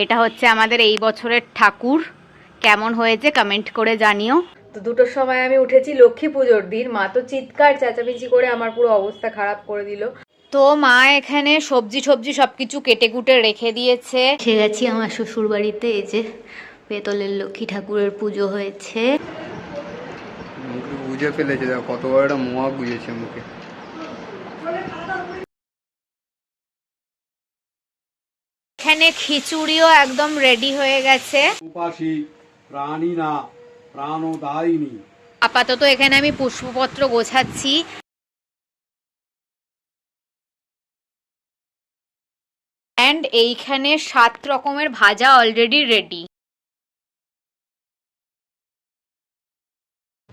এটা হচ্ছে আমাদের এই বছরের ঠাকুর। কেমন হয়েছে কমেন্ট করে জানিও। তো দুটোর সময় আমি উঠেছি লক্ষ্মী পুজোর দিন। মা তো চিৎকার চেঁচামেচি করে আমার পুরো অবস্থা খারাপ করে দিল। তো মা এখানে সবজি সবকিছু কেটে কুটে রেখে দিয়েছে। এসে গেছি আমার শ্বশুর বাড়িতে। এই যে পেতলের লক্ষ্মী ঠাকুরের পুজো হয়েছে। মুখে গুজে ফেলেছে, দেখো কত বড় একটা মোয়া গুজেছে মুখে। এখানে খিচুড়িও একদম রেডি হয়ে গেছে। উপাসী প্রাণী না প্রাণদায়িনী। আপাতত এখানে আমি পুষ্পপত্র গোছাচ্ছি। এন্ড এইখানে 7 রকমের ভাজা already ready.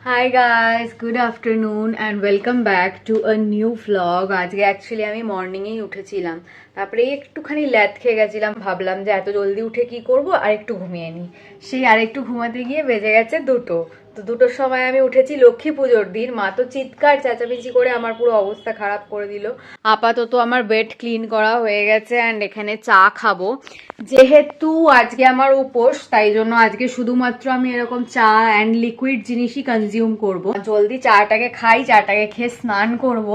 Hi guys, good afternoon and welcome back to a new vlog. আজকে অ্যাকচুয়ালি আমি মর্নিংয়েই উঠেছিলাম, তারপরে একটুখানি ল্যাদ খেয়ে গেছিলাম। ভাবলাম যে এত জলদি উঠে কি করব, আর একটু ঘুমিয়ে নিই। সেই আর একটু ঘুমাতে গিয়ে বেজে গেছে 2টো। তো 2টোর সময় আমি উঠেছি লক্ষ্মী পুজোর দিন। মা তো চিৎকার চেঁচামেচি করে আমার পুরো অবস্থা খারাপ করে দিল। আপাতত আমার বেড ক্লিন করা হয়ে গেছে অ্যান্ড এখানে চা খাবো। যেহেতু আজকে আমার উপোস, তাই জন্য আজকে শুধুমাত্র আমি এরকম চা অ্যান্ড লিকুইড জিনিসই কনজিউম করব। জলদি চাটাকে খাই, চাটাকে খেয়ে স্নান করব।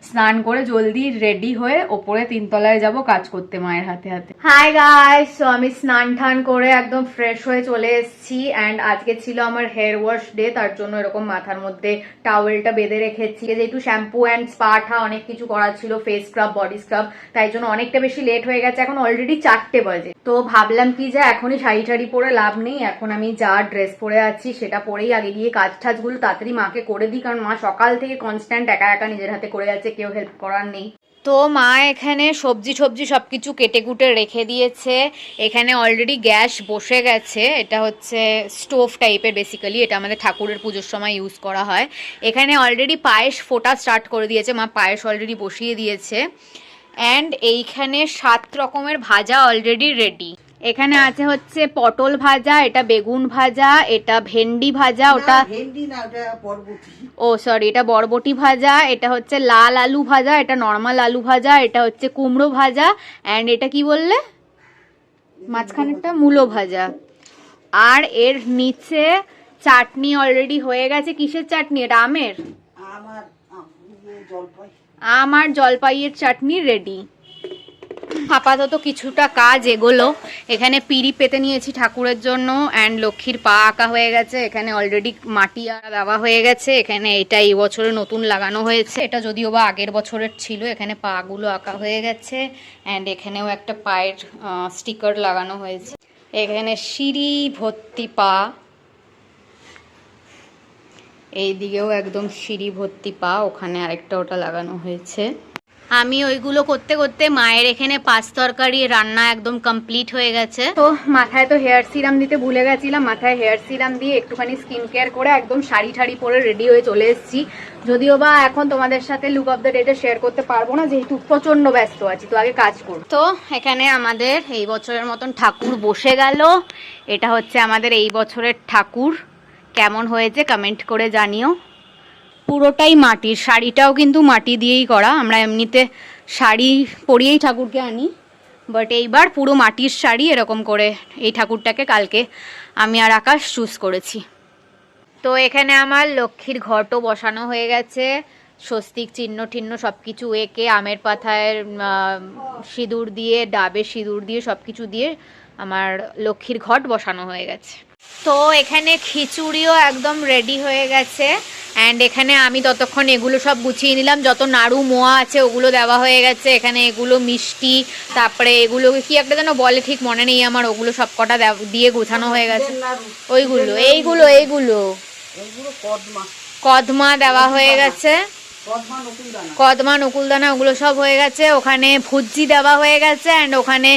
স্নান করে জলদি রেডি হয়ে ওপরে 3তলায় যাব কাজ করতে মায়ের হাতে হাতে। হাই গাইস, সো আমি স্নান টান করে একদম ফ্রেশ হয়ে চলে এসেছি অ্যান্ড আজকে ছিল আমার হেয়ার ওয়াশ ডে। তার জন্য এরকম মাথার মধ্যে টাওয়েলটা বেঁধে রেখেছি। যেহেতু শ্যাম্পু অ্যান্ড স্পা ঠা অনেক কিছু করা ছিল, ফেস স্ক্রাব, বডি স্ক্রাব, তাই জন্য অনেকটা বেশি লেট হয়ে গেছে। এখন অলরেডি 4টে বাজে। তো ভাবলাম কি যে এখনই শাড়ি টাড়ি পরে লাভ নেই। এখন আমি যা ড্রেস পরে আছি সেটা পরেই আগে গিয়ে কাজ টাজগুলো তাড়াতাড়ি মাকে করে দিই, কারণ মা সকাল থেকে কনস্ট্যান্ট একা একা নিজের হাতে করে যাচ্ছে, কেউ হেল্প করার নেই। তো মা এখানে সবজি সবকিছু কেটে কুটে রেখে দিয়েছে। এখানে অলরেডি গ্যাস বসে গেছে। এটা হচ্ছে স্টোভ টাইপের, বেসিক্যালি এটা আমাদের ঠাকুরের পুজোর সময় ইউজ করা হয়। এখানে অলরেডি পায়েস ফোটা স্টার্ট করে দিয়েছে মা, পায়েস অলরেডি বসিয়ে দিয়েছে। অ্যান্ড এইখানে 7 রকমের ভাজা অলরেডি রেডি। এখানে আছে হচ্ছে পটল ভাজা, এটা বেগুন ভাজা, এটা ভেন্ডি ভাজা, ওটা ভেন্ডি না, ওটা বরবটি। ও সরি, এটা বরবটি ভাজা, এটা হচ্ছে লাল আলু ভাজা, এটা নর্মাল আলু ভাজা, এটা হচ্ছে কুমড়ো ভাজা, অ্যান্ড এটা কি বললে মাঝখানেরটা মূলো ভাজা। আর এর নিচে চাটনি অলরেডি হয়ে গেছে। কিসের চাটনি এটা? আমের? আমার জলপাইয়ের চাটনি রেডি। আপাতত কিছুটা কাজ এগোলো। এখানে পিঁড়ি পেতে নিয়েছি ঠাকুরের জন্য অ্যান্ড লক্ষ্মীর পা আঁকা হয়ে গেছে। এখানে অলরেডি মাটি দেওয়া হয়ে গেছে। এখানে এটা এই বছরে নতুন লাগানো হয়েছে, এটা যদিও বা আগের বছরের ছিল। এখানে পাগুলো আঁকা হয়ে গেছে অ্যান্ড এখানেও একটা পায়ের স্টিকার লাগানো হয়েছে। এখানে সিঁড়ি ভর্তি পা, এই দিকেও একদম সিঁড়ি ভর্তি পা, ওখানে আরেকটা ওটা লাগানো হয়েছে। আমি ওইগুলো করতে করতে মায়ের এখানে 5 তরকারি রান্না একদম কমপ্লিট হয়ে গেছে। তো মাথায় তো হেয়ার সিরাম দিতে ভুলে গেছিলাম, মাথায় হেয়ার সিরাম দিয়ে একটুখানি স্কিন কেয়ার করে একদম শাড়ি ঠাড়ি পরে রেডি হয়ে চলে এসেছি। যদিও বা এখন তোমাদের সাথে look of the data share করতে পারবো না, যেহেতু প্রচন্ড ব্যস্ত আছি। তো আগে কাজ করব। তো এখানে আমাদের এই বছরের মতন ঠাকুর বসে গেল। এটা হচ্ছে আমাদের এই বছরের ঠাকুর। কেমন হয়েছে কমেন্ট করে জানিও। পুরোটাই মাটির, শাড়িটাও কিন্তু মাটি দিয়েই করা। আমরা এমনিতে শাড়ি পরিয়েই ঠাকুরকে আনি, বাট এইবার পুরো মাটির শাড়ি এরকম করে এই ঠাকুরটাকে কালকে আমি আর আকাশ চুজ করেছি। তো এখানে আমার লক্ষ্মীর ঘটও বসানো হয়ে গেছে। স্বস্তিক চিহ্ন টিহ্ন সব কিছু এঁকে আমের পাতায় সিঁদুর দিয়ে, ডাবে সিঁদুর দিয়ে, সব কিছু দিয়ে আমার লক্ষ্মীর ঘট বসানো হয়ে গেছে। তো এখানে খিচুড়িও একদম রেডি হয়ে গেছে অ্যান্ড এখানে আমি ততক্ষণ এগুলো সব গুছিয়ে নিলাম। যত নাড়ু মোয়া আছে ওগুলো দেওয়া হয়ে গেছে। এখানে এগুলো মিষ্টি, তারপরে এগুলো কি একটা যেন বলে, ঠিক মনে নেই আমার, ওগুলো সব কটা দিয়ে গোছানো হয়ে গেছে। ওইগুলো এইগুলো কদমা দেওয়া হয়ে গেছে, কদমা নকুলদানা ওগুলো সব হয়ে গেছে। ওখানে ভুজি দেওয়া হয়ে গেছে অ্যান্ড ওখানে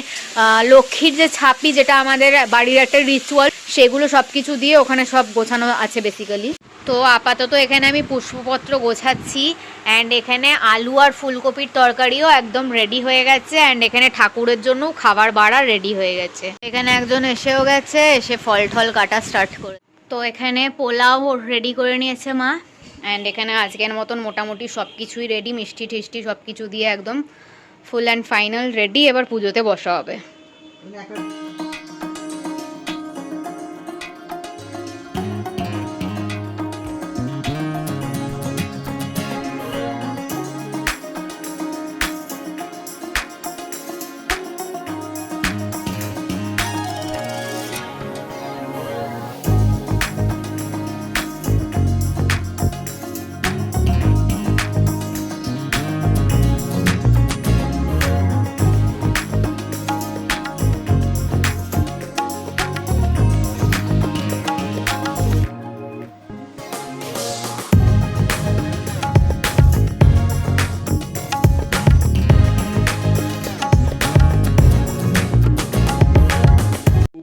লক্ষ্মীর যে ছাপি, যেটা আমাদের বাড়ির একটা রিচুয়াল, সেগুলো সব কিছু দিয়ে ওখানে সব গোছানো আছে বেসিক্যালি। তো আপাতত এখানে আমি পুষ্পপত্র গোছাচ্ছি অ্যান্ড এখানে আলু আর ফুলকপির তরকারিও একদম রেডি হয়ে গেছে অ্যান্ড এখানে ঠাকুরের জন্য খাবার বাড়া রেডি হয়ে গেছে। এখানে একজন এসেও গেছে, এসে ফল ঠল কাটা স্টার্ট করে। তো এখানে পোলাও রেডি করে নিয়েছে মা অ্যান্ড এখানে আজকের মতন মোটামুটি সব কিছুই রেডি, মিষ্টি টিষ্টি সব কিছু দিয়ে একদম ফুল অ্যান্ড ফাইনাল রেডি। এবার পুজোতে বসা হবে।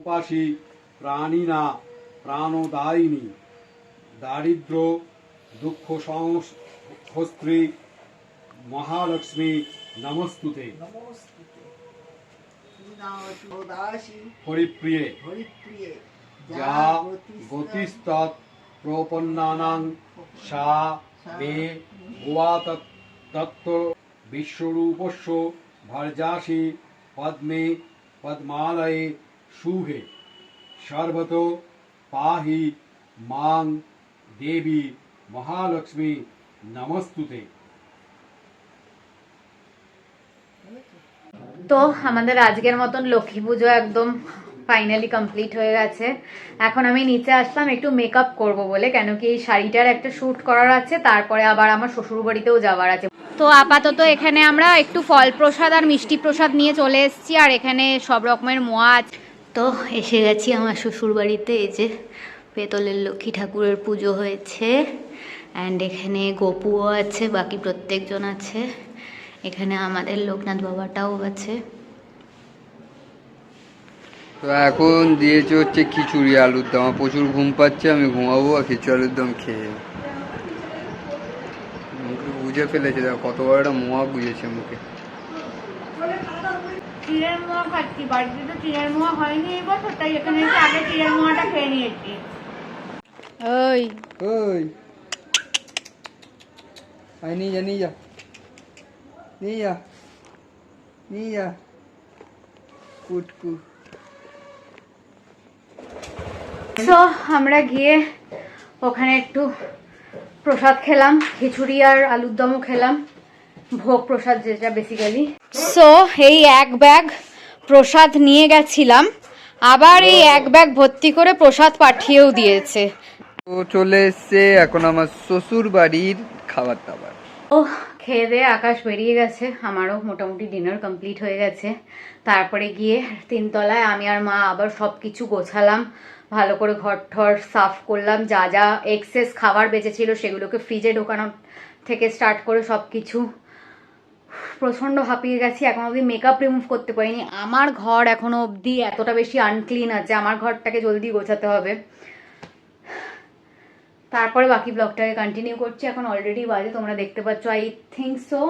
উপাসী প্রাণী না প্রাণদায়িনী দারিদ্র দুঃখ সংহস্ত্রী মহালক্ষ্মী নমস্তুতে নমস্তুতে শ্রীনামতু দাসী হরিপ্রিয়ে হরিপ্রিয়ে যা গতিস্তৎ প্রপন্নানাং সা মে ভুয়া তত্ত্ব বিশ্বরূপস্য ভর্যাসি পদ্মে পদ্মালয়ে শুভে সর্বত পাহি মাং দেবী মহালক্ষ্মী নমস্তুতে। তো আমাদের আজকের মতন লক্ষ্মী পুজো একদম ফাইনালি কমপ্লিট হয়ে গেছে। এখন আমি নিচে আসলাম একটু মেকআপ করব বলে, কেন কি এই শাড়িটার একটা শ্যুট করার আছে, তারপরে আবার আমার শ্বশুর বাড়িতেও যাওয়ার আছে। তো আপাতত এখানে আমরা একটু ফল প্রসাদ আর মিষ্টি প্রসাদ নিয়ে চলে এসেছি, আর এখানে সব রকমের মোয়া আছে। তো এসে গেছি আমার শ্বশুর বাড়িতে। এই যে পেতলের লক্ষ্মী ঠাকুরের পুজো হয়েছে, অ্যান্ড এখানে গোপুও আছে, বাকি প্রত্যেকজন আছে। এখানে আমাদের লোকনাথ বাবাটাও আছে। তো এখন দিয়েছে হচ্ছে খিচুড়ি আলুর দম। আমার প্রচুর ঘুম পাচ্ছে, আমি ঘুমাবো আর খিচুড়ি আলুর দম খেয়ে মুখে বুঝে ফেলেছে। দেখো কত বড় একটা মোয়া বুঝেছে মুখে। চিড়ের মোয়া খাচ্ছি, বাড়িতে তো চিড়ের মোয়া হয়নি এই বছর, তাই এখানে এসে আগে চিড়ের মোয়াটা খেয়ে নিয়েছি। ওই ওই আয় নিয়ে যা নিয়ে যা নিয়ে যা নিয়ে যা কুটকু। তো আমরা গিয়ে ওখানে একটু প্রসাদ খেলাম, খিচুড়ি আর আলুর দমও খেলাম, ভোগ প্রসাদ যেটা বেসিক্যালি। সো এই এক ব্যাগ প্রসাদ নিয়ে গেছিলাম, আবার এই এক ব্যাগ ভর্তি করে প্রসাদ পাঠিয়েও দিয়েছে। তো চলে এসছে এখন আমার শ্বশুর বাড়ির খাবার দাবার। ও খেয়ে দিয়ে আকাশ বেরিয়ে গেছে, আমারও মোটামুটি ডিনার কমপ্লিট হয়ে গেছে। তারপরে গিয়ে তিনতলায় আমি আর মা আবার সব কিছু গোছালাম, ভালো করে ঘর ঠর সাফ করলাম, যা যা এক্সেস খাবার বেঁচেছিল সেগুলোকে ফ্রিজে ঢোকানো থেকে স্টার্ট করে সব কিছু। প্রচণ্ড হাঁপিয়ে গেছি, এখন অবধি মেকআপ রিমুভ করতে পারিনি। আমার ঘর এখনো অবধি এতটা বেশি আনক্লিন আছে, আমার ঘরটাকে জলদি গোছাতে হবে। তারপরে বাকি ব্লগটাকে কন্টিনিউ করছি। এখন অলরেডি বাজে, তোমরা দেখতে পাচ্ছ, আই থিঙ্ক সো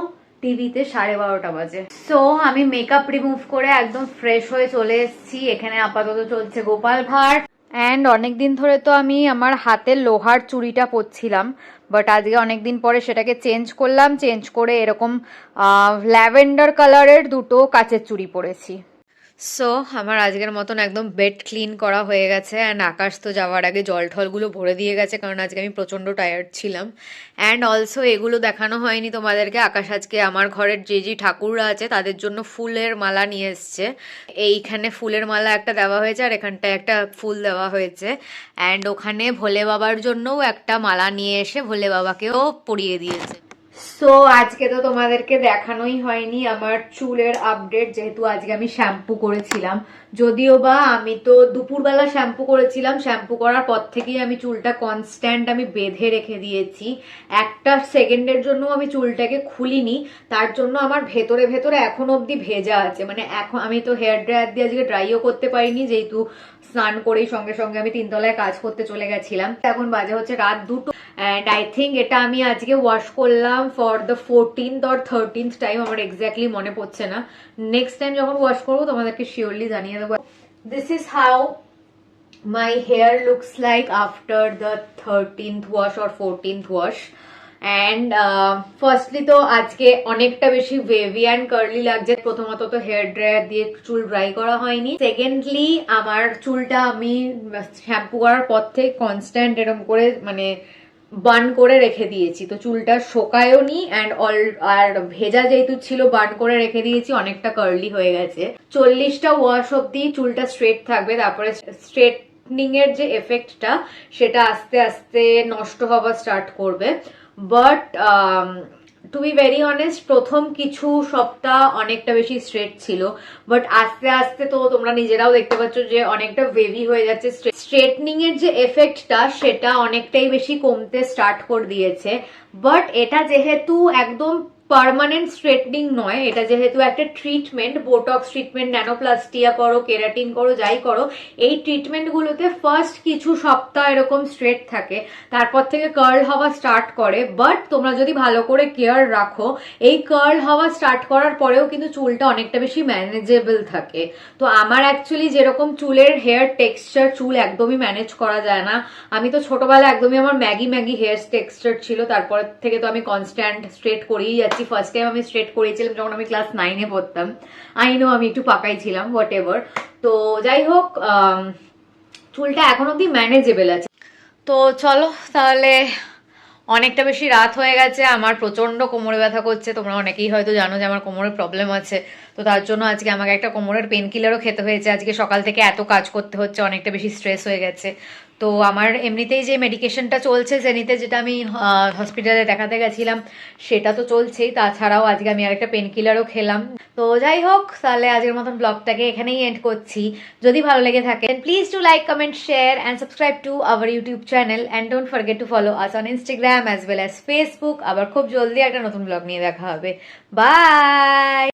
টিভিতে 12:30 বাজে। সো আমি মেকআপ রিমুভ করে একদম ফ্রেশ হয়ে চলে এসেছি। এখানে আপাতত চলছে গোপাল ভাঁড়, অ্যান্ড অনেকদিন ধরে তো আমি আমার হাতের লোহার চুড়িটা পরছিলাম, বাট আজকে অনেকদিন পরে সেটাকে চেঞ্জ করলাম। চেঞ্জ করে এরকম ল্যাভেন্ডার কালারের দুটো কাচের চুড়ি পরেছি। সো আমার আজকের মতন একদম বেড ক্লিন করা হয়ে গেছে, অ্যান্ড আকাশ তো যাওয়ার আগে জল ঠলগুলো ভরে দিয়ে গেছে, কারণ আজকে আমি প্রচণ্ড টায়ার্ড ছিলাম। অ্যান্ড অলসো এগুলো দেখানো হয়নি তোমাদেরকে, আকাশ আজকে আমার ঘরের যে ঠাকুররা আছে তাদের জন্য ফুলের মালা নিয়ে এসছে। এইখানে ফুলের মালা একটা দেওয়া হয়েছে, আর এখানটায় একটা ফুল দেওয়া হয়েছে, অ্যান্ড ওখানে ভোলে বাবার জন্যও একটা মালা নিয়ে এসে ভোলে বাবাকেও পরিয়ে দিয়েছে। সো আজকে তো তোমাদেরকে দেখানোই হয়নি আমার চুলের আপডেট, যেহেতু আজকে আমি শ্যাম্পু করেছিলাম। যদিও বা আমি তো দুপুরবেলা শ্যাম্পু করেছিলাম, শ্যাম্পু করার পর থেকেই আমি চুলটা কনস্ট্যান্ট আমি বেঁধে রেখে দিয়েছি। একটা সেকেন্ডের জন্য আমি চুলটাকে খুলিনি, তার জন্য আমার ভেতরে ভেতরে এখন অবধি ভেজা আছে। মানে এখন আমি তো হেয়ার ড্রায়ার দিয়ে আজকে ড্রাইও করতে পারিনি, যেহেতু স্নান করেই সঙ্গে সঙ্গে আমি তিনতলায় কাজ করতে চলে গেছিলাম। এখন বাজে হচ্ছে রাত 2, অ্যান্ড আই থিঙ্ক এটা আমি আজকে ওয়াশ করলাম for the 14th or 13th time, আমার এক্স্যাক্টলি মনে পড়ছে না। নেক্সট টাইম যখন ওয়াশ করবো তোমাদেরকে শিওরলি জানিয়ে দেবো। This is how my hair looks like after the 13th wash or 14th wash. And firstly তো আজকে অনেকটা বেশি ওয়েভি অ্যান্ড কার্লি লাগছে। প্রথমত তো হেয়ার ড্রায়ার দিয়ে চুল ড্রাই করা হয়নি, সেকেন্ডলি আমার চুলটা আমি শ্যাম্পু করার পর থেকে কনস্ট্যান্ট এরকম করে মানে বান করে রেখে দিয়েছি, তো চুলটা শোকায়ও নি, আর ভেজা যেহেতু ছিল বান করে রেখে দিয়েছি, অনেকটা কার্লি হয়ে গেছে। 40টা ওয়াশ অব্দি চুলটা স্ট্রেট থাকবে, তারপরে স্ট্রেটনিং এর যে এফেক্টটা সেটা আস্তে আস্তে নষ্ট হওয়া স্টার্ট করবে। But to be very honest, প্রথম কিছু সপ্তাহ অনেকটা বেশি স্ট্রেট ছিল, বাট আস্তে আস্তে তো তোমরা নিজেরাও দেখতে পাচ্ছ যে অনেকটা ওয়েভি হয়ে যাচ্ছে। স্ট্রেটনিং এর যে এফেক্টটা সেটা অনেকটাই বেশি কমতে স্টার্ট করে দিয়েছে। বাট এটা যেহেতু একদম পার্মানেন্ট স্ট্রেটনিং নয়, এটা যেহেতু একটা ট্রিটমেন্ট, বোটক্স ট্রিটমেন্ট, ন্যানোপ্লাস্টিয়া করো, কেরাটিন করো, যাই করো, এই ট্রিটমেন্টগুলোতে ফার্স্ট কিছু সপ্তাহ এরকম স্ট্রেট থাকে, তারপর থেকে কার্ল হওয়া স্টার্ট করে। বাট তোমরা যদি ভালো করে কেয়ার রাখো, এই কার্ল হওয়া স্টার্ট করার পরেও কিন্তু চুলটা অনেকটা বেশি ম্যানেজেবল থাকে। তো আমার অ্যাকচুয়ালি যেরকম চুলের হেয়ার টেক্সচার, চুল একদমই ম্যানেজ করা যায় না। আমি তো ছোটবেলা একদমই আমার ম্যাগি হেয়ার টেক্সচার ছিল, তারপর থেকে তো আমি কনস্ট্যান্ট স্ট্রেট করেই যাচ্ছি। ফার্স্ট টাইম আমি স্ট্রেট করেছিলাম যখন আমি ক্লাস 9-এ পড়তাম। আই নো আমি একটু পাকাই ছিলাম, হোয়াট এভার। তো যাই হোক, চুলটা এখন অব্দি ম্যানেজেবল আছে। তো চলো তাহলে, অনেকটা বেশি রাত হয়ে গেছে, আমার প্রচন্ড কোমরে ব্যথা করছে। তোমরা অনেকেই হয়তো জানো যে আমার কোমরের প্রবলেম আছে, তো তার জন্য আজকে আমাকে একটা কোমরের পেন কিলারও খেতে হয়েছে। আজকে সকাল থেকে এত কাজ করতে হচ্ছে, অনেকটা বেশি স্ট্রেস হয়ে গেছে। তো আমার এমনিতেই যে মেডিকেশনটা চলছে জেনিতে, যেটা আমি হসপিটালে দেখাতে গেছিলাম, সেটা তো চলছেই, তাছাড়াও আজকে আমি আরেকটা পেন কিলারও খেলাম। তো যাই হোক, তাহলে আজকের মতন ব্লগটাকে এখানেই এন্ড করছি। যদি ভালো লেগে থাকে please do like, comment, share and subscribe to our YouTube channel and don't forget to follow us on Instagram as well as Facebook. আবার খুব জলদি একটা নতুন ব্লগ নিয়ে দেখা হবে। বাই।